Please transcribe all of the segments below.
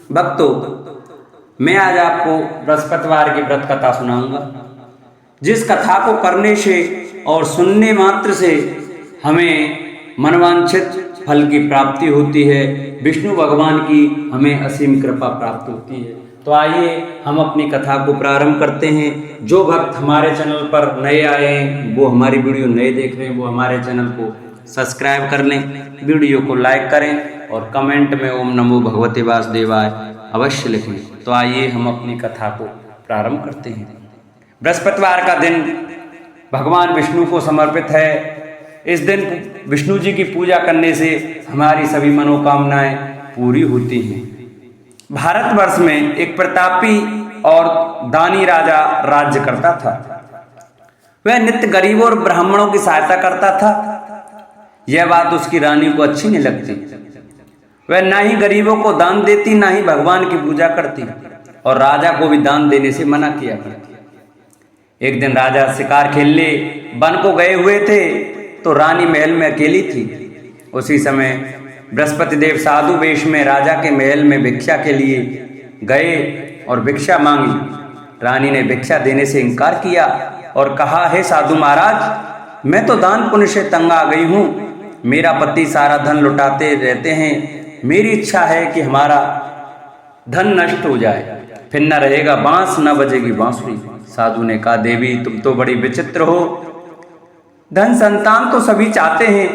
भक्तों, मैं आज आपको बृहस्पतिवार की व्रत कथा सुनाऊंगा, जिस कथा को करने से और सुनने मात्र से हमें मनवांछित फल की प्राप्ति होती है। विष्णु भगवान की हमें असीम कृपा प्राप्त होती है। तो आइए हम अपनी कथा को प्रारंभ करते हैं। जो भक्त हमारे चैनल पर नए आए हैं, वो हमारी वीडियो नए देख रहे हैं, वो हमारे चैनल को सब्सक्राइब कर लें, वीडियो को लाइक करें और कमेंट में ओम नमो भगवते वासुदेवाय अवश्य लिखें। तो आइए हम अपनी कथा को प्रारंभ करते हैं। बृहस्पतिवार का दिन भगवान विष्णु को समर्पित है। इस दिन विष्णु जी की पूजा करने से हमारी सभी मनोकामनाएं पूरी होती हैं। भारतवर्ष में एक प्रतापी और दानी राजा राज्य करता था। वह नित्य गरीबों और ब्राह्मणों की सहायता करता था। यह बात उसकी रानी को अच्छी नहीं लगती। वह ना ही गरीबों को दान देती, ना ही भगवान की पूजा करती, और राजा को भी दान देने से मना किया करती। एक दिन राजा शिकार खेलने वन को गए हुए थे, तो रानी महल में अकेली थी। उसी समय बृहस्पति देव साधु वेश में राजा के महल में भिक्षा के लिए गए और भिक्षा मांगी। रानी ने भिक्षा देने से इनकार किया और कहा, हे साधु महाराज, मैं तो दान पुण्य से तंग आ गई हूँ। मेरा पति सारा धन लुटाते रहते हैं। मेरी इच्छा है कि हमारा धन नष्ट हो जाए, फिर न रहेगा बांस, न बजेगी बांसुरी। साधु ने कहा, देवी तुम तो बड़ी विचित्र हो। धन संतान तो सभी चाहते हैं,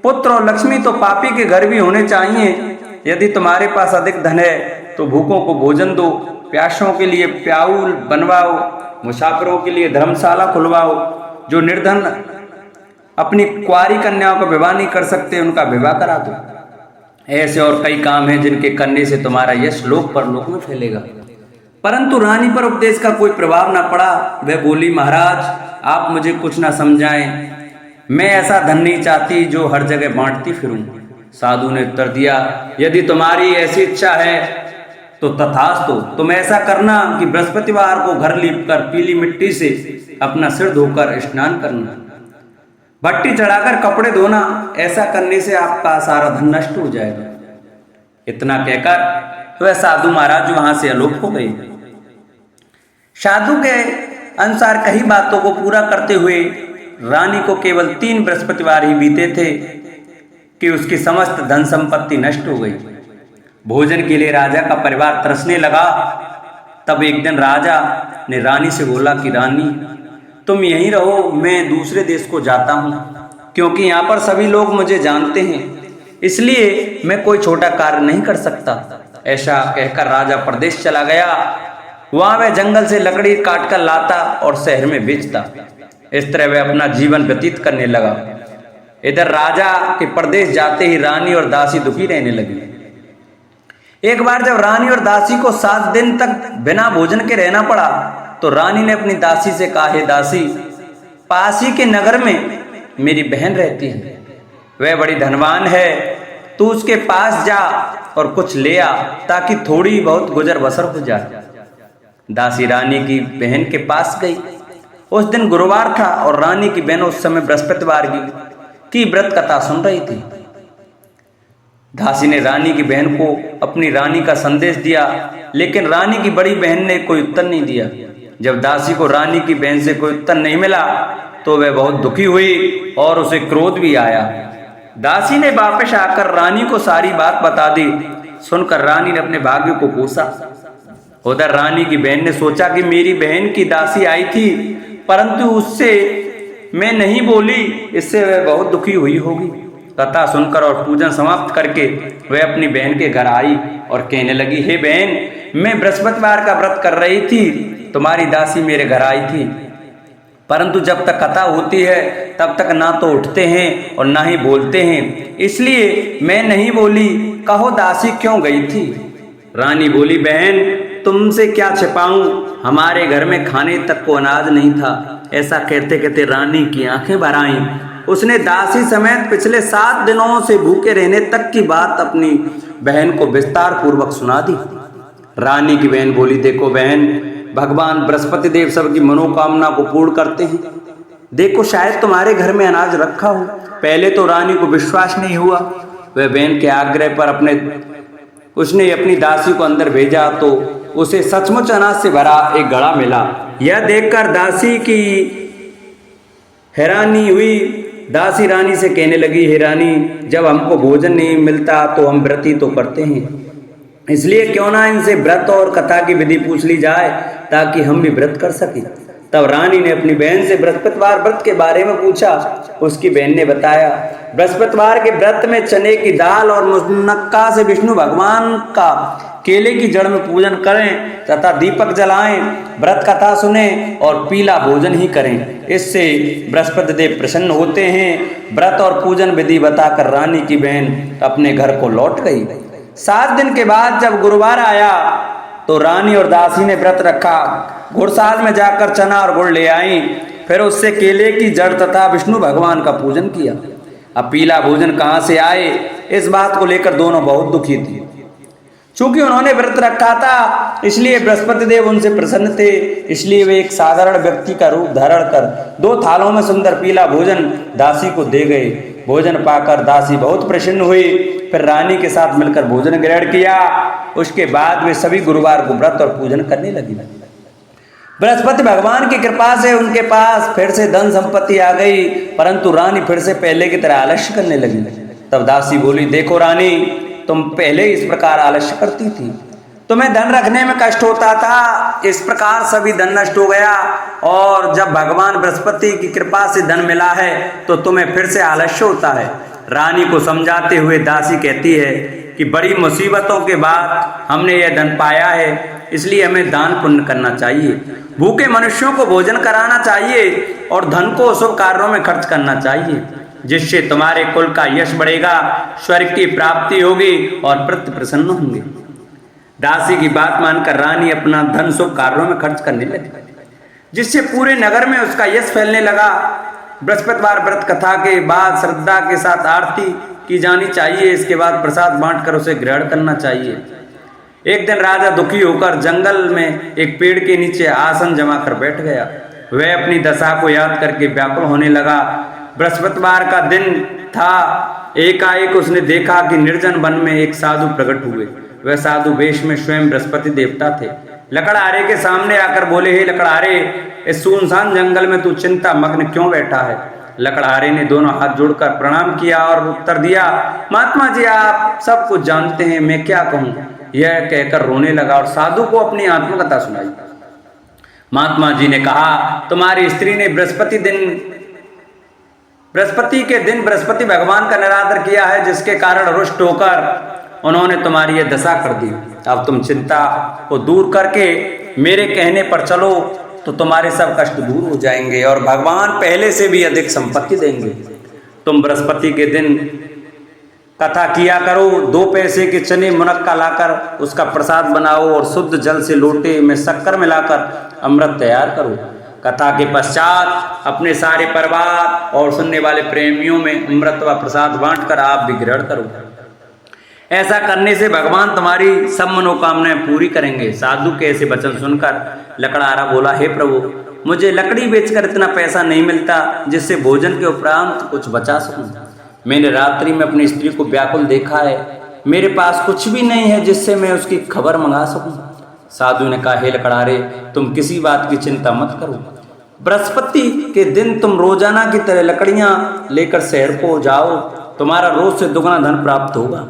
पुत्र और लक्ष्मी तो पापी के घर भी होने चाहिए। यदि तुम्हारे पास अधिक धन है तो भूखों को भोजन दो, प्यासों के लिए प्याऊल बनवाओ, मुसाफिरों के लिए धर्मशाला खुलवाओ। जो निर्धन अपनी कुंवारी कन्याओं का विवाह नहीं कर सकते, उनका विवाह करा दो। ऐसे और कई काम हैं जिनके करने से तुम्हारा यश लोक परलोक में फैलेगा। परंतु रानी पर उपदेश का कोई प्रभाव न पड़ा। वह बोली, महाराज आप मुझे कुछ ना समझाएं। मैं ऐसा धन नहीं चाहती जो हर जगह बांटती फिरूं। साधु ने उत्तर दिया, यदि तुम्हारी ऐसी इच्छा है तो तथास्तु। तुम ऐसा करना कि बृहस्पतिवार को घर लीपकर पीली मिट्टी से अपना सिर धोकर स्नान करना, भट्टी चढ़ाकर कपड़े धोना। ऐसा करने से आपका सारा धन नष्ट हो जाएगा। इतना कहकर वह साधु महाराज वहां से अलोप हो गए। साधु के अनुसार कई बातों को पूरा करते हुए रानी को केवल 3 बृहस्पतिवार ही बीते थे कि उसकी समस्त धन संपत्ति नष्ट हो गई। भोजन के लिए राजा का परिवार तरसने लगा। तब एक दिन राजा ने रानी से बोला कि रानी तुम यहीं रहो, मैं दूसरे देश को जाता हूँ, क्योंकि यहाँ पर सभी लोग मुझे जानते हैं, इसलिए मैं कोई छोटा कार्य नहीं कर सकता। ऐसा कहकर राजा प्रदेश चला गया। वहां वह जंगल से लकड़ी काट कर लाता और शहर में बेचता। इस तरह वह अपना जीवन व्यतीत करने लगा। इधर राजा के प्रदेश जाते ही रानी और दासी दुखी रहने लगी। एक बार जब रानी और दासी को 7 दिन तक बिना भोजन के रहना पड़ा, तो रानी ने अपनी दासी से कहा, हे दासी, पास ही के नगर में मेरी बहन रहती है, वह बड़ी धनवान है, तू उसके पास जा और कुछ ले आ, ताकि थोड़ी बहुत गुजर बसर हो जाए। दासी रानी की बहन के पास गई। उस दिन गुरुवार था और रानी की बहन उस समय बृहस्पतिवार की व्रत कथा सुन रही थी। दासी ने रानी की बहन को अपनी रानी का संदेश दिया, लेकिन रानी की बड़ी बहन ने कोई उत्तर नहीं दिया। जब दासी को रानी की बहन से कोई उत्तर नहीं मिला, तो वह बहुत दुखी हुई और उसे क्रोध भी आया। दासी ने वापस आकर रानी को सारी बात बता दी। सुनकर रानी ने अपने भाग्य को कोसा। उधर रानी की बहन ने सोचा कि मेरी बहन की दासी आई थी, परंतु उससे मैं नहीं बोली, इससे वह बहुत दुखी हुई होगी। कथा सुनकर और पूजन समाप्त करके वह अपनी बहन के घर आई और कहने लगी, हे बहन, मैं बृहस्पतिवार का व्रत कर रही थी, तुम्हारी दासी मेरे घर आई थी, परंतु जब तक कथा होती है तब तक ना तो उठते हैं और ना ही बोलते हैं, इसलिए मैं नहीं बोली। कहो दासी क्यों गई थी? रानी बोली, बहन तुमसे क्या छिपाऊं, हमारे घर में खाने तक को अनाज नहीं था। ऐसा कहते कहते रानी की आंखें भर आईं। उसने दासी समेत पिछले 7 दिनों से भूखे रहने तक की बात अपनी बहन को विस्तार पूर्वक सुना दी। रानी की बहन बोली, देखो बहन, भगवान बृहस्पति देव सबकी मनोकामना को पूर्ण करते हैं। देखो शायद तुम्हारे घर में अनाज रखा हो। पहले तो रानी को विश्वास नहीं हुआ। वह बहन के आग्रह पर अपने उसने अपनी दासी को अंदर भेजा तो उसे सचमुच अनाज से भरा एक घड़ा मिला। यह देखकर दासी की हैरानी हुई। दासी रानी से कहने लगी, हे रानी, जब हमको भोजन नहीं मिलता तो हम व्रत ही तो करते हैं, इसलिए क्यों ना इनसे व्रत और कथा की विधि पूछ ली जाए ताकि हम भी व्रत कर सकें। तब रानी ने अपनी बहन से बृहस्पतिवार व्रत के बारे में पूछा। उसकी बहन ने बताया, बृहस्पतिवार के व्रत में चने की दाल और मुनक्का से विष्णु भगवान का केले की जड़ में पूजन करें तथा दीपक जलाएं, व्रत कथा सुने और पीला भोजन ही करें, इससे बृहस्पति देव प्रसन्न होते हैं। व्रत और पूजन विधि बताकर रानी की बहन अपने घर को लौट गई। 7 दिन के बाद जब गुरुवार आया तो रानी और दासी ने व्रत रखा। घुड़साल में जाकर चना और गुड़ ले आई, फिर उससे केले की जड़ तथा विष्णु भगवान का पूजन किया। अब पीला भोजन कहाँ से आए, इस बात को लेकर दोनों बहुत दुखी थी। चूंकि उन्होंने व्रत रखा था इसलिए बृहस्पति देव उनसे प्रसन्न थे, इसलिए वे एक साधारण व्यक्ति का रूप धारण कर 2 थालों में सुंदर पीला भोजन दासी को दे गए। भोजन पाकर दासी बहुत प्रसन्न हुई, फिर रानी के साथ मिलकर भोजन ग्रहण किया। उसके बाद वे सभी गुरुवार को व्रत और पूजन करने लगी। बृहस्पति भगवान की कृपा से उनके पास फिर से धन संपत्ति आ गई, परंतु रानी फिर से पहले की तरह आलस्य करने लगी। तब दासी बोली, देखो रानी, तुम पहले इस प्रकार आलस्य करती थी, तुम्हें धन रखने में कष्ट होता था, इस प्रकार सभी धन नष्ट हो गया, और जब भगवान बृहस्पति की कृपा से धन मिला है तो तुम्हें फिर से आलस्य होता है। रानी को समझाते हुए दासी कहती है कि बड़ी मुसीबतों के बाद हमने यह धन पाया है, इसलिए हमें दान पुण्य करना चाहिए, भूखे मनुष्यों को भोजन कराना चाहिए और धन को शुभ कार्यों में खर्च करना चाहिए, जिससे तुम्हारे कुल का यश बढ़ेगा, स्वर्ग की प्राप्ति होगी और पितृ प्रसन्न होंगे। दासी की बात मानकर रानी अपना धन शुभ कार्यों में खर्च करने लगी, जिससे पूरे नगर में उसका यश फैलने लगा। बृहस्पतिवार व्रत कथा के बाद श्रद्धा के साथ आरती की जानी चाहिए, इसके बाद प्रसाद बांटकर उसे ग्रहण करना चाहिए। एक दिन राजा दुखी होकर जंगल में एक पेड़ के नीचे आसन जमा कर बैठ गया। वह अपनी दशा को याद करके व्याकुल होने लगा। बृहस्पतिवार का दिन था। एकाएक उसने देखा कि निर्जन वन में एक साधु प्रकट हुए। वह साधु वेश में स्वयं बृहस्पति देवता थे। लकड़हारे के सामने आकर बोले, हे लकड़हारे, इस सुनसान जंगल में तू चिंता मग्न क्यों बैठा है? लकड़हारे ने दोनों हाथ जोड़कर प्रणाम किया और उत्तर दिया, महात्मा जी, आप सब कुछ जानते हैं, मैं क्या कहूँ? यह कहकर रोने लगा और साधु को अपनी आत्मकथा सुनाई। महात्मा जी ने कहा, तुम्हारी स्त्री ने बृहस्पति के दिन बृहस्पति भगवान का निरादर किया है, जिसके कारण रुष्ट होकर उन्होंने तुम्हारी यह दशा कर दी। अब तुम चिंता को दूर करके मेरे कहने पर चलो तो तुम्हारे सब कष्ट दूर हो जाएंगे और भगवान पहले से भी अधिक संपत्ति देंगे। तुम बृहस्पति के दिन कथा किया करो, 2 पैसे के चने मुनक्का लाकर उसका प्रसाद बनाओ और शुद्ध जल से लोटे में शक्कर मिलाकर अमृत तैयार करो। कथा के पश्चात अपने सारे परिवार और सुनने वाले प्रेमियों में अमृत व प्रसाद बांटकर आप भी ग्रहण करो। ऐसा करने से भगवान तुम्हारी सब मनोकामनाएं पूरी करेंगे। साधु के ऐसे वचन सुनकर लकड़हारा बोला, हे प्रभु, मुझे लकड़ी बेचकर इतना पैसा नहीं मिलता जिससे भोजन के उपरांत कुछ बचा सकूं। मैंने रात्रि में अपनी स्त्री को व्याकुल देखा है, मेरे पास कुछ भी नहीं है जिससे मैं उसकी खबर मंगा सकूं। साधु ने कहा, हे लकड़हारे, तुम किसी बात की चिंता मत करो। बृहस्पति के दिन तुम रोजाना की तरह लकड़ियां लेकर शहर को जाओ, तुम्हारा रोज से दुगना धन प्राप्त होगा,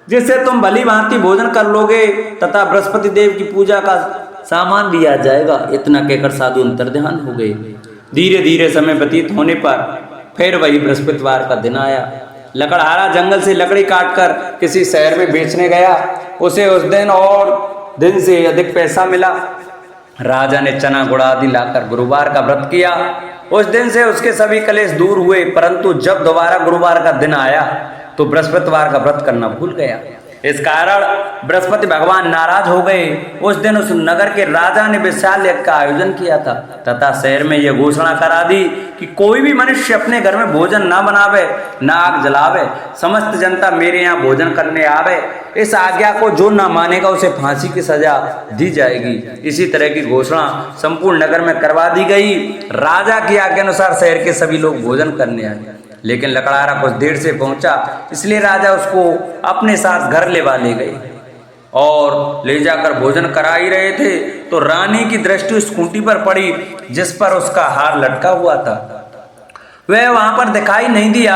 जिससे तुम भली भांति भोजन कर लोगे तथा बृहस्पति देव की पूजा का सामान भी आ जाएगा। इतना कहकर साधु अंतर्ध्यान हो गए। धीरे धीरे समय व्यतीत होने पर फिर वही बृहस्पतिवार का दिन आया। लकड़हारा जंगल से लकड़ी काटकर किसी शहर में बेचने गया। उसे उस दिन और दिन से अधिक पैसा मिला। राजा ने चना गुड़ आदि लाकर गुरुवार का व्रत किया। उस दिन से उसके सभी कलेश दूर हुए, परंतु जब दोबारा गुरुवार का दिन आया तो बृहस्पतिवार का व्रत करना भूल गया। इस कारण बृहस्पति भगवान नाराज हो गए। उस दिन उस नगर के राजा ने विशाल यज्ञ का आयोजन किया था तथा शहर में यह घोषणा करा दी कि कोई भी मनुष्य अपने घर में भोजन न बनावे, न आग जलावे, समस्त जनता मेरे यहाँ भोजन करने आवे। इस आज्ञा को जो न मानेगा उसे फांसी की सजा दी जाएगी। इसी तरह की घोषणा संपूर्ण नगर में करवा दी गई। राजा की आज्ञा अनुसार शहर के सभी लोग भोजन करने आए, लेकिन लकड़हारा कुछ देर से पहुंचा, इसलिए राजा उसको अपने साथ घर ले गए। और ले जाकर भोजन करा ही रहे थे तो रानी की दृष्टि उस खूंटी पर पड़ी जिस पर उसका हार लटका हुआ था। वह वहां पर दिखाई नहीं दिया।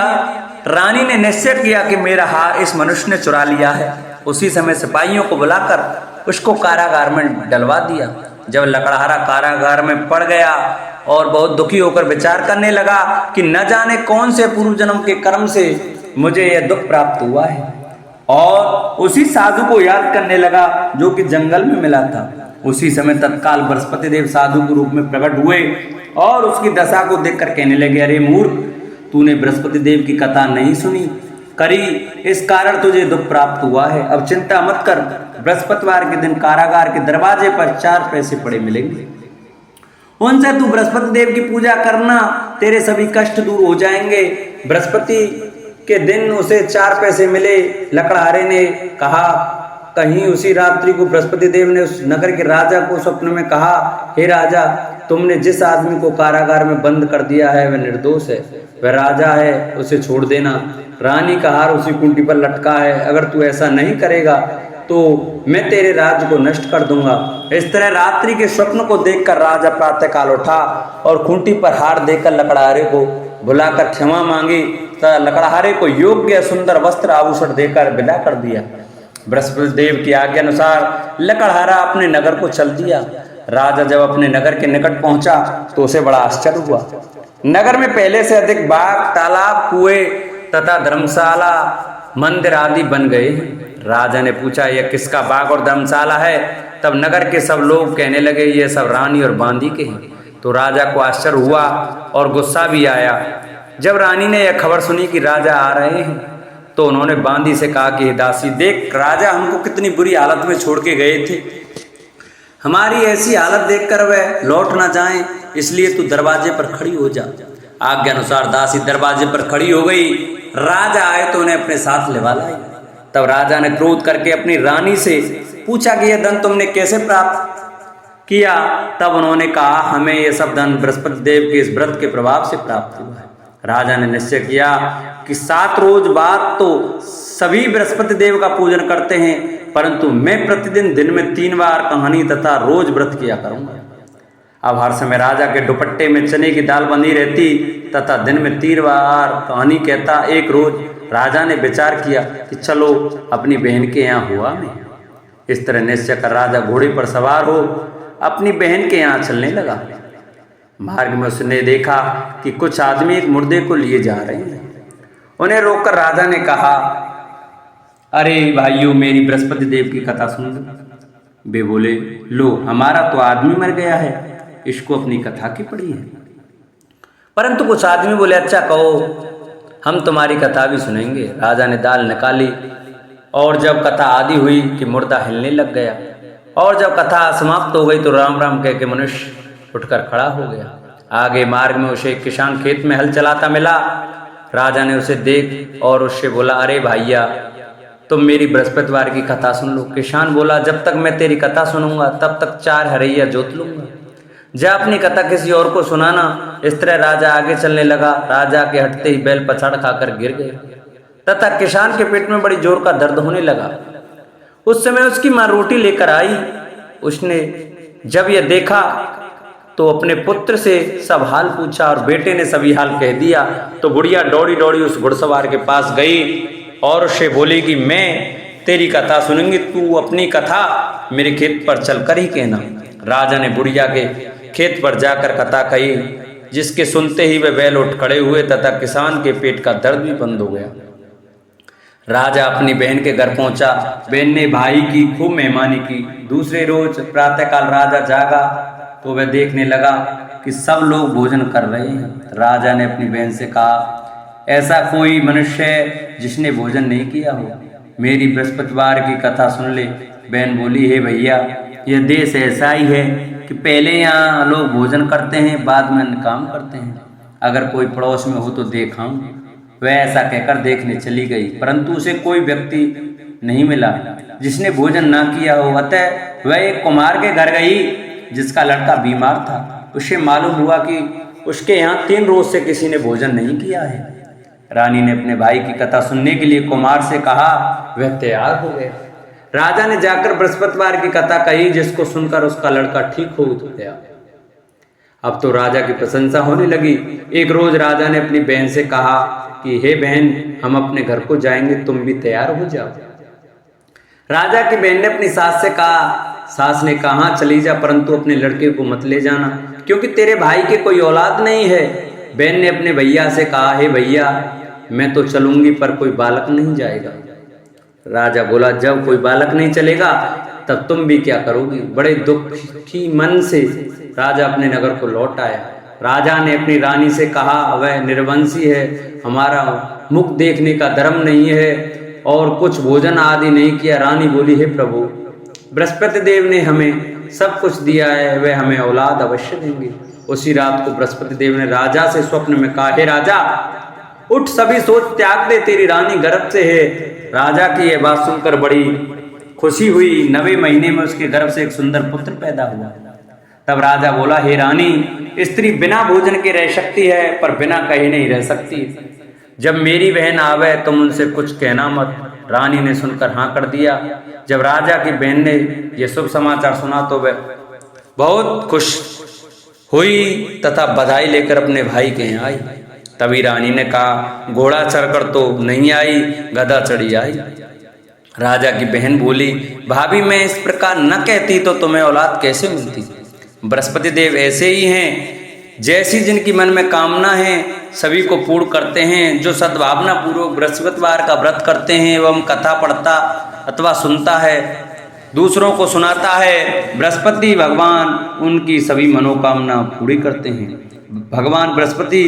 रानी ने निश्चय किया कि मेरा हार इस मनुष्य ने चुरा लिया है। उसी समय सिपाहियों को बुलाकर उसको कारागार में डलवा दिया। जब लकड़हारा कारागार में पड़ गया और बहुत दुखी होकर विचार करने लगा कि न जाने कौन से पूर्व जन्म के कर्म से मुझे यह दुख प्राप्त हुआ है, और उसी साधु को याद करने लगा जो कि जंगल में मिला था। उसी समय तत्काल बृहस्पति देव साधु के रूप में प्रकट हुए और उसकी दशा को देखकर कहने लगे, अरे मूर्ख, तूने बृहस्पति देव की कथा नहीं सुनी करी, इस कारण तुझे दुख प्राप्त हुआ है। अब चिंता मत कर, बृहस्पतिवार के दिन कारागार के दरवाजे पर 4 पैसे पड़े मिलेंगे, उनसे तू बृहस्पति देव की पूजा करना, तेरे सभी कष्ट दूर हो जाएंगे। बृहस्पति के दिन उसे 4 पैसे मिले। लकड़हारे ने कहा, कहीं उसी रात्रि को बृहस्पति देव ने उस नगर के राजा को स्वप्न में कहा, हे राजा, तुमने जिस आदमी को कारागार में बंद कर दिया है वह निर्दोष है, वह राजा है, उसे छोड़ देना। रानी का हार उसी कुंटी पर लटका है, अगर तू ऐसा नहीं करेगा तो मैं तेरे राज्य को नष्ट कर दूंगा। इस तरह रात्रि के स्वप्न को देखकर राजा प्रातःकाल उठा और खूंटी पर हार देकर लकड़हारे को बुलाकर क्षमा मांगी तथा लकड़हारे को योग्य सुंदर वस्त्र आभूषण देकर विदा कर दिया। बृहस्पति देव की आज्ञा अनुसार लकड़हारा अपने नगर को चल दिया। राजा जब अपने नगर के निकट पहुंचा तो उसे बड़ा आश्चर्य हुआ। नगर में पहले से अधिक बाग, तालाब, कुएं तथा धर्मशाला, मंदिर आदि बन गए। राजा ने पूछा, यह किसका बाग और धर्मशाला है? तब नगर के सब लोग कहने लगे, ये सब रानी और बांदी के हैं। तो राजा को आश्चर्य हुआ और गुस्सा भी आया। जब रानी ने यह खबर सुनी कि राजा आ रहे हैं तो उन्होंने बांदी से कहा कि दासी, देख, राजा हमको कितनी बुरी हालत में छोड़ के गए थे, हमारी ऐसी हालत देखकर वह लौट ना जाएं, इसलिए तू दरवाजे पर खड़ी हो जा। आज्ञा अनुसार दासी दरवाजे पर खड़ी हो गई। राजा आए तो उन्हें अपने साथ लेवा लाई। तब राजा ने क्रोध करके अपनी रानी से पूछा कि यह धन तुमने कैसे प्राप्त किया? तब उन्होंने कहा, हमें यह सब धन बृहस्पति देव के इस व्रत के प्रभाव से प्राप्त हुआ है। राजा ने निश्चय किया कि 7 रोज बाद तो सभी बृहस्पति देव का पूजन करते हैं, परंतु मैं प्रतिदिन दिन में 3 बार कहानी तथा रोज व्रत किया करूंगा। अब हर समय राजा के दुपट्टे में चने की दाल बंधी रहती तथा दिन में 3 बार कहानी कहता। एक रोज राजा ने विचार किया कि चलो अपनी बहन के यहाँ हुआ मैं। इस तरह निश्चय कर राजा घोड़े पर सवार हो अपनी बहन के यहाँ चलने लगा। मार्ग में उसने देखा कि कुछ आदमी एक मुर्दे को लिए जा रहे हैं। उन्हें रोककर राजा ने कहा, अरे भाइयों, मेरी बृहस्पति देव की कथा सुन लो। वे बोले, लो, हमारा तो आदमी मर गया है, इसको अपनी कथा की पड़ी है। परंतु कुछ आदमी बोले, अच्छा कहो, हम तुम्हारी कथा भी सुनेंगे। राजा ने दाल निकाली और जब कथा आदि हुई कि मुर्दा हिलने लग गया, और जब कथा समाप्त हो गई तो राम राम कह के मनुष्य उठकर खड़ा हो गया। आगे मार्ग में उसे एक किसान खेत में हल चलाता मिला। राजा ने उसे देख और उससे बोला, अरे भैया, तुम मेरी बृहस्पतिवार की कथा सुन लो। किसान बोला, जब तक मैं तेरी कथा सुनूंगा तब तक 4 हरैया जोत लूंगा, जा अपनी कथा किसी और को सुनाना। इस तरह राजा आगे चलने लगा। राजा के हटते ही बैल पछाड़ खाकर गिर गए तथा किसान के पेट में बड़ी जोर का दर्द होने लगा। उस समय उसकी माँ रोटी लेकर आई। उसने जब यह देखा तो अपने पुत्र से सब हाल पूछा और बेटे ने सभी हाल कह दिया। तो बुढ़िया दौड़ी दौड़ी उस घुड़सवार के पास गई और उससे बोली कि मैं तेरी कथा सुनूंगी, तू अपनी कथा मेरे खेत पर चलकर ही कहना। राजा ने बुढ़िया के खेत पर जाकर कथा कही, जिसके सुनते ही वे बैल उठ खड़े हुए तथा किसान के पेट का दर्द भी बंद हो गया। राजा अपनी बहन के घर पहुंचा। बहन ने भाई की खूब मेहमानी की। दूसरे रोज प्रातःकाल राजा जागा तो वह देखने लगा कि सब लोग भोजन कर रहे हैं। राजा ने अपनी बहन से कहा, ऐसा कोई मनुष्य है जिसने भोजन नहीं किया हो, मेरी बृहस्पतिवार की कथा सुन ले। बहन बोली, हे भैया, यह देश ऐसा ही है कि पहले यहाँ लोग भोजन करते हैं, बाद में अन्य काम करते हैं। अगर कोई पड़ोस में हो तो देखाऊं। वह ऐसा कहकर देखने चली गई, परंतु उसे कोई व्यक्ति नहीं मिला जिसने भोजन ना किया हो। अतः वह एक कुम्हार के घर गई जिसका लड़का बीमार था। उसे मालूम हुआ कि उसके यहाँ 3 रोज से किसी ने भोजन नहीं किया है। रानी ने अपने भाई की कथा सुनने के लिए कुम्हार से कहा। वह तैयार हो गया। राजा ने जाकर बृहस्पतिवार की कथा कही, जिसको सुनकर उसका लड़का ठीक हो गया। अब तो राजा की प्रशंसा होने लगी। एक रोज राजा ने अपनी बहन से कहा कि हे बहन, हम अपने घर को जाएंगे, तुम भी तैयार हो जाओ। राजा की बहन ने अपनी सास से कहा। सास ने कहा, हाँ चली जा, परंतु अपने लड़के को मत ले जाना, क्योंकि तेरे भाई के कोई औलाद नहीं है। बहन ने अपने भैया से कहा, हे भैया, मैं तो चलूंगी पर कोई बालक नहीं जाएगा। राजा बोला, जब कोई बालक नहीं चलेगा तब तुम भी क्या करोगी। बड़े दुखी मन से राजा अपने नगर को लौट आया। राजा ने अपनी रानी से कहा, वह निर्वंशी है, हमारा मुख देखने का धर्म नहीं है और कुछ भोजन आदि नहीं किया। रानी बोली, हे प्रभु, बृहस्पति देव ने हमें सब कुछ दिया है, वह हमें औलाद अवश्य देंगे। उसी रात को बृहस्पति देव ने राजा से स्वप्न में कहा, हे राजा, उठ, सभी सोच त्याग दे, तेरी रानी गर्भ से है। राजा की यह बात सुनकर बड़ी खुशी हुई। 9वें महीने में उसके गर्भ से एक सुंदर पुत्र पैदा हुआ। तब राजा बोला, हे रानी, स्त्री बिना भोजन के रह सकती है पर बिना कहे नहीं रह सकती। जब मेरी बहन आवे तुम उनसे कुछ कहना मत। रानी ने सुनकर हाँ कर दिया। जब राजा की बहन ने यह शुभ समाचार सुना तो वह बहुत खुश हुई तथा बधाई लेकर अपने भाई के यहाँ आई। तभी रानी ने कहा, घोड़ा चढ़कर तो नहीं आई, गधा चढ़ी आई। राजा की बहन बोली, भाभी, मैं इस प्रकार न कहती तो तुम्हें औलाद कैसे मिलती। बृहस्पति देव ऐसे ही हैं, जैसी जिनकी मन में कामना है सभी को पूर्ण करते हैं। जो सद्भावना पूर्वक बृहस्पतिवार का व्रत करते हैं एवं कथा पढ़ता अथवा सुनता है, दूसरों को सुनाता है, बृहस्पति भगवान उनकी सभी मनोकामना पूरी करते हैं। भगवान बृहस्पति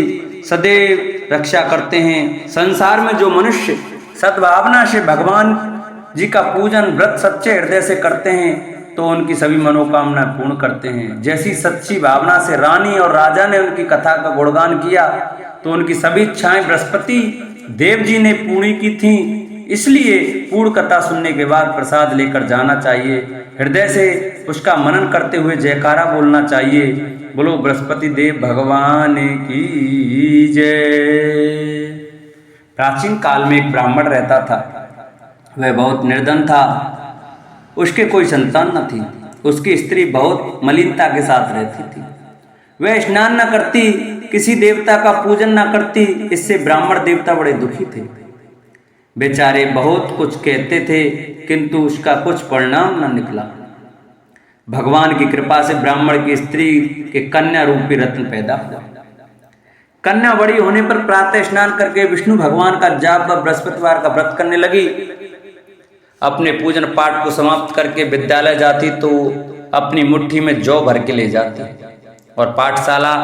सदैव रक्षा करते हैं। संसार में जो मनुष्य सद्भावना से भगवान जी का पूजन व्रत सच्चे हृदय से करते हैं तो उनकी सभी मनोकामना पूर्ण करते हैं। जैसी सच्ची भावना से रानी और राजा ने उनकी कथा का गुणगान किया तो उनकी सभी इच्छाएं बृहस्पति देव जी ने पूरी की थीं। इसलिए पूर्ण कथा सुनने के बाद प्रसाद लेकर जाना चाहिए। हृदय से उसका मनन करते हुए जयकारा बोलना चाहिए। बोलो बृहस्पति देव भगवान की जय। प्राचीन काल में एक ब्राह्मण रहता था। वह बहुत निर्धन था, उसके कोई संतान न थी। उसकी स्त्री बहुत मलिनता के साथ रहती थी। वह स्नान न करती, किसी देवता का पूजन न करती। इससे ब्राह्मण देवता बड़े दुखी थे। बेचारे बहुत कुछ कहते थे किंतु उसका कुछ परिणाम न निकला। भगवान की कृपा से ब्राह्मण की स्त्री के कन्या रूपी रत्न पैदा हुआ। कन्या बड़ी होने पर प्रातः स्नान करके विष्णु भगवान का जाप व बृहस्पतिवार का व्रत करने लगी। अपने पूजन पाठ को समाप्त करके विद्यालय जाती तो अपनी मुट्ठी में जौ भर के ले जाती और पाठशाला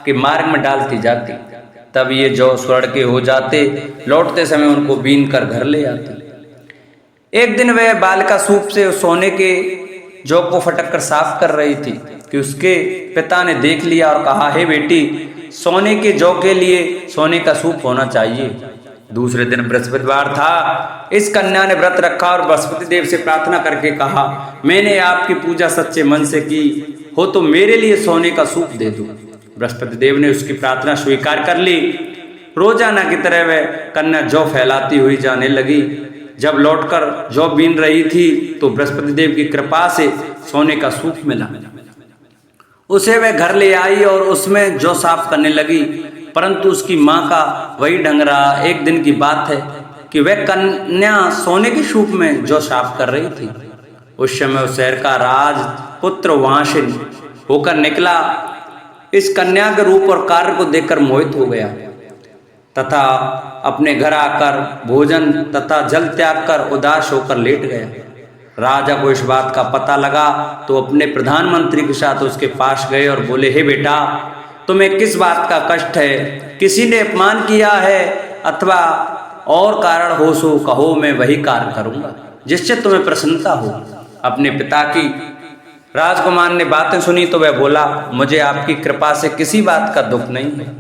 के मार्ग में डालती जाती। तब ये जौ स्वर्ण के हो जाते। लौटते समय उनको बीन कर घर ले आती। एक दिन वह बालिका सूप से सोने के जौ को फटक कर साफ कर रही थी कि उसके पिता ने देख लिया और कहा, हे बेटी, सोने के जौ के लिए सोने का सूप होना चाहिए। दूसरे दिन बृहस्पतिवार था। इस कन्या ने व्रत रखा और बृहस्पति देव से प्रार्थना करके कहा, मैंने आपकी पूजा सच्चे मन से की हो तो मेरे लिए सोने का सूप दे दो। बृहस्पति देव ने उसकी प्रार्थना स्वीकार कर ली। रोजाना की तरह वह कन्या जौ फैलाती हुई जाने लगी। जब लौटकर जौ बीन रही थी तो बृहस्पति देव की कृपा से सोने का सूप मिला। उसे वह घर ले आई और उसमें जौ साफ करने लगी, परंतु उसकी माँ का वही ढंग रहा। एक दिन की बात है कि वह कन्या सोने के सूप में जौ साफ कर रही थी। उस समय उस शहर का राजपुत्र वहां से होकर निकला। इस कन्या के रूप और कार्य को देखकर मोहित हो गया तथा अपने घर आकर भोजन तथा जल त्याग कर उदास होकर लेट गया। राजा को इस बात का पता लगा तो अपने प्रधानमंत्री के साथ उसके पास गए और बोले, हे बेटा, तुम्हें किस बात का कष्ट है? किसी ने अपमान किया है अथवा और कारण हो सो कहो, मैं वही कार्य करूंगा जिससे तुम्हें प्रसन्नता हो। अपने पिता की राजकुमार ने बातें सुनी तो वह बोला, मुझे आपकी कृपा से किसी बात का दुख नहीं है।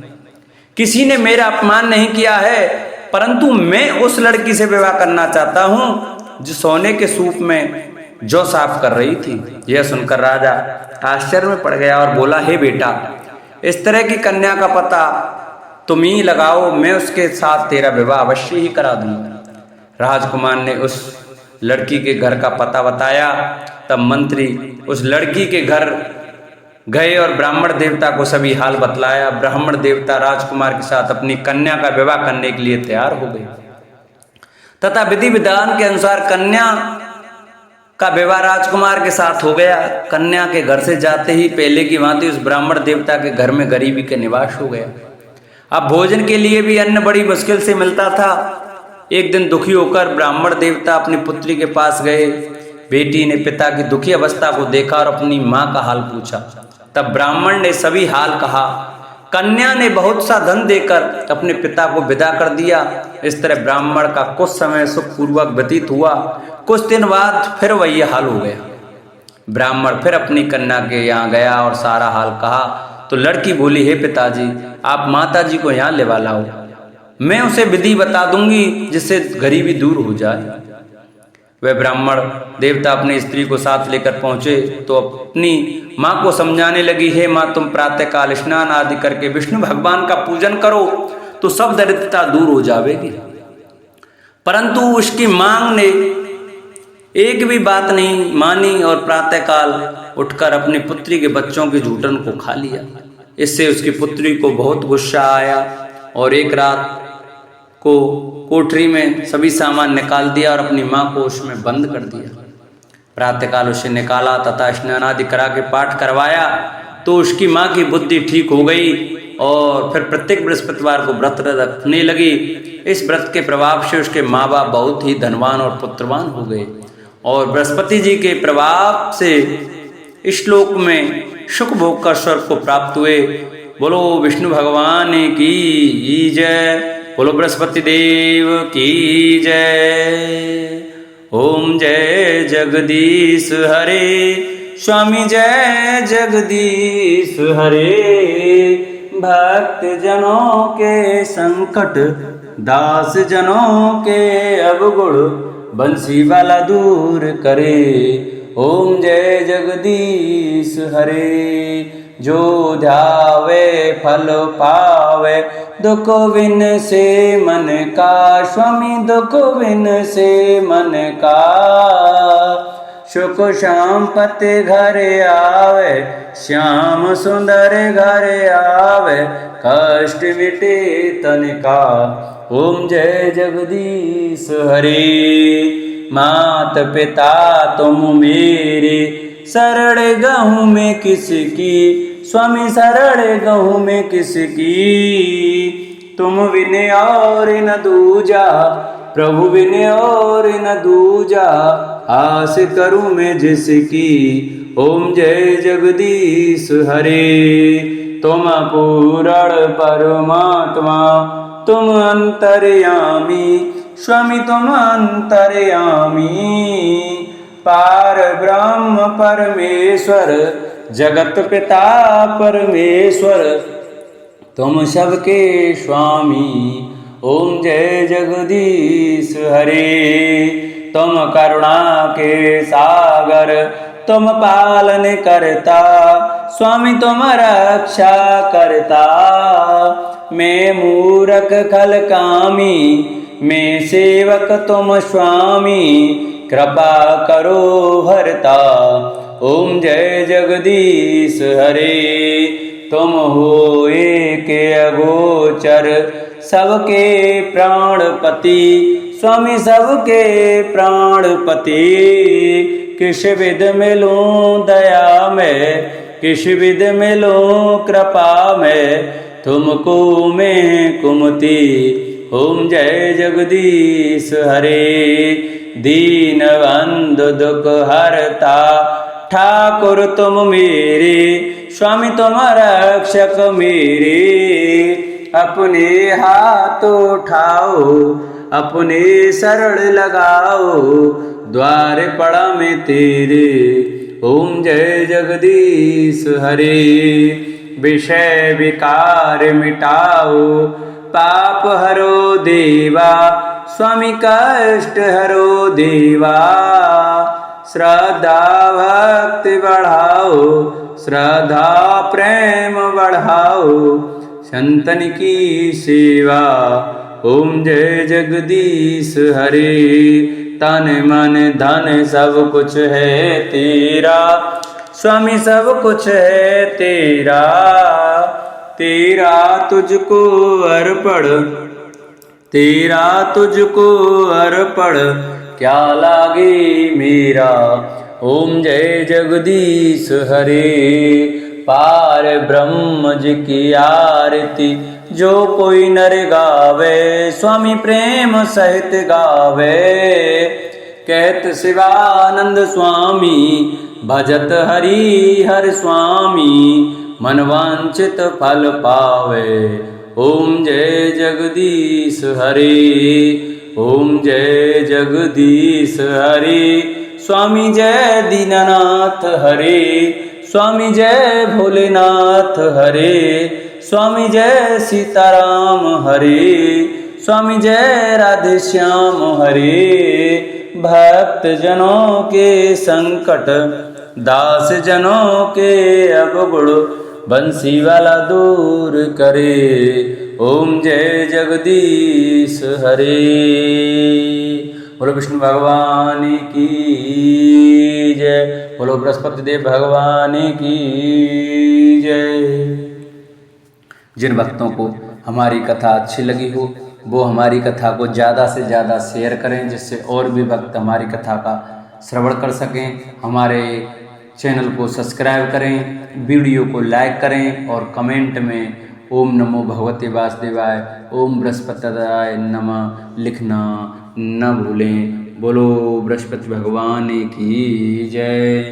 किसी ने मेरा अपमान नहीं किया है, परंतु मैं उस लड़की से विवाह करना चाहता हूं जो सोने के सूप में जौ साफ कर रही थी। यह सुनकर राजा आश्चर्य में पड़ गया और बोला, हे बेटा, इस तरह की कन्या का पता तुम ही लगाओ, मैं उसके साथ तेरा विवाह अवश्य ही करा दूंगा। राजकुमार ने उस लड़की के घर का पता बताया। तब मंत्री उस लड़की के घर गए और ब्राह्मण देवता को सभी हाल बतलाया। ब्राह्मण देवता राजकुमार के साथ अपनी कन्या का विवाह करने के लिए तैयार हो गए तथा विधि विधान के अनुसार कन्या का विवाह राजकुमार के साथ हो गया। कन्या के घर से जाते ही पहले की भांति उस ब्राह्मण देवता के घर में गरीबी का निवास हो गया। अब भोजन के लिए भी अन्न बड़ी मुश्किल से मिलता था। एक दिन दुखी होकर ब्राह्मण देवता अपनी पुत्री के पास गए। बेटी ने पिता की दुखी अवस्था को देखा और अपनी माँ का हाल पूछा। तब ब्राह्मण ने सभी हाल कहा। कन्या ने बहुत सा धन देकर अपने पिता को विदा कर दिया। इस तरह ब्राह्मण का कुछ समय सुखपूर्वक व्यतीत हुआ। कुछ दिन बाद फिर वही हाल हो गया। ब्राह्मण फिर अपनी कन्या के यहाँ गया और सारा हाल कहा तो लड़की बोली, हे पिताजी, आप माता जी को यहाँ लेवा लाओ, मैं उसे विधि बता दूंगी जिससे गरीबी दूर हो जाए। वह ब्राह्मण देवता अपनी स्त्री को साथ लेकर पहुंचे तो अपनी माँ को समझाने लगी, हे माँ, तुम प्रातःकाल स्नान आदि करके विष्णु भगवान का पूजन करो तो सब दरिद्रता दूर हो जाएगी। परंतु उसकी मांग ने एक भी बात नहीं मानी और प्रातःकाल उठकर अपनी पुत्री के बच्चों के जूठन को खा लिया। इससे उसकी पुत्री को बहुत गुस्सा आया और एक रात को कोठरी में सभी सामान निकाल दिया और अपनी माँ को उसमें बंद कर दिया। प्रातःकाल उसे निकाला तथा स्नान आदि करा के पाठ करवाया तो उसकी माँ की बुद्धि ठीक हो गई और फिर प्रत्येक बृहस्पतिवार को व्रत रखने लगी। इस व्रत के प्रभाव से उसके माँ बाप बहुत ही धनवान और पुत्रवान हो गए और बृहस्पति जी के प्रभाव से इस श्लोक में सुख भोग का स्वर्ग को प्राप्त हुए। बोलो विष्णु भगवान की जय, बोलो बृहस्पति देव की जय। ओम जय जगदीश हरे, स्वामी जय जगदीश हरे। भक्त जनों के संकट, दास जनों के अवगुण, बंसी वाला दूर करे। ओम जय जगदीश हरे। जो ध्यावे फल पावे, दुख विन से मन का, स्वामी दुख विन से मन का। सुख संपत्ति घर आवे, श्याम सुंदर घर आवे, कष्ट मिटे तन का। ओम जय जगदीश हरे। मात पिता तुम मेरे, शरण गहूँ में किसकी, स्वामी शरण गहूँ में किसकी। तुम बिन और न दूजा, प्रभु बिन और न दूजा, आस करूँ मैं जिसकी। ओम जय जगदीश हरे। तुम पूर्ण परमात्मा, तुम अंतर्यामी, स्वामी तुम अंतर्यामी। पार ब्रह्म परमेश्वर, जगत पिता परमेश्वर, तुम सबके स्वामी। ओम जय जगदीश हरे। तुम करुणा के सागर, तुम पालन करता, स्वामी तुम रक्षा करता। मैं मूरख खल कामी, मैं सेवक तुम स्वामी, कृपा करो हरता। ओम जय जगदीश हरे। तुम हो एक अगोचर, सबके प्राणपति, स्वामी सबके प्राणपति। किस विध मिलूं दया में, किस विध मिलूं कृपा में, तुमको मैं कुमति। ओम जय जगदीश हरे। दीन बंधु दुख हरता, ठाकुर तुम मेरे, स्वामी तुम रक्षक मेरे। अपने हाथ उठाओ, अपने शरण लगाओ, द्वार पड़ा मैं तेरे। ओम जय जगदीश हरे। विषय विकार मिटाओ, पाप हरो देवा, स्वामी कष्ट हरो देवा। श्रद्धा भक्ति बढ़ाओ, श्रद्धा प्रेम बढ़ाओ, संतन की सेवा। ओम जय जगदीश हरे। तन मन धन सब कुछ है तेरा, स्वामी सब कुछ है तेरा, तेरा तुझको अर्पण, तेरा तुझको अर्पण क्या लागे मेरा। ओम जय जगदीश हरे, पार ब्रह्म जी की आरती जो कोई नर गावे, स्वामी प्रेम सहित गावे। कहत शिवानंद स्वामी भजत हरि हर स्वामी, मनवांचित फल पावे। ओम जय जगदीश हरे, ओम जय जगदीश हरे, स्वामी जय दीननाथ हरे, स्वामी जय भोलेनाथ हरे, स्वामी जय सीताराम हरे, स्वामी जय राधे श्याम हरे। भक्त जनों के संकट, दास जनों के अवगुण, बंसी वाला दूर करे। ओम जय जगदीश हरे। बोलो विष्णु भगवान की जय, बोलो बृहस्पति देव भगवान की जय। जिन भक्तों को हमारी कथा अच्छी लगी हो वो हमारी कथा को ज़्यादा से ज़्यादा शेयर करें, जिससे और भी भक्त हमारी कथा का श्रवण कर सकें। हमारे चैनल को सब्सक्राइब करें, वीडियो को लाइक करें और कमेंट में ओम नमो भगवते वासुदेवाय, ओम बृहस्पतिदाय नमः लिखना न भूलें। बोलो बृहस्पति भगवान की जय।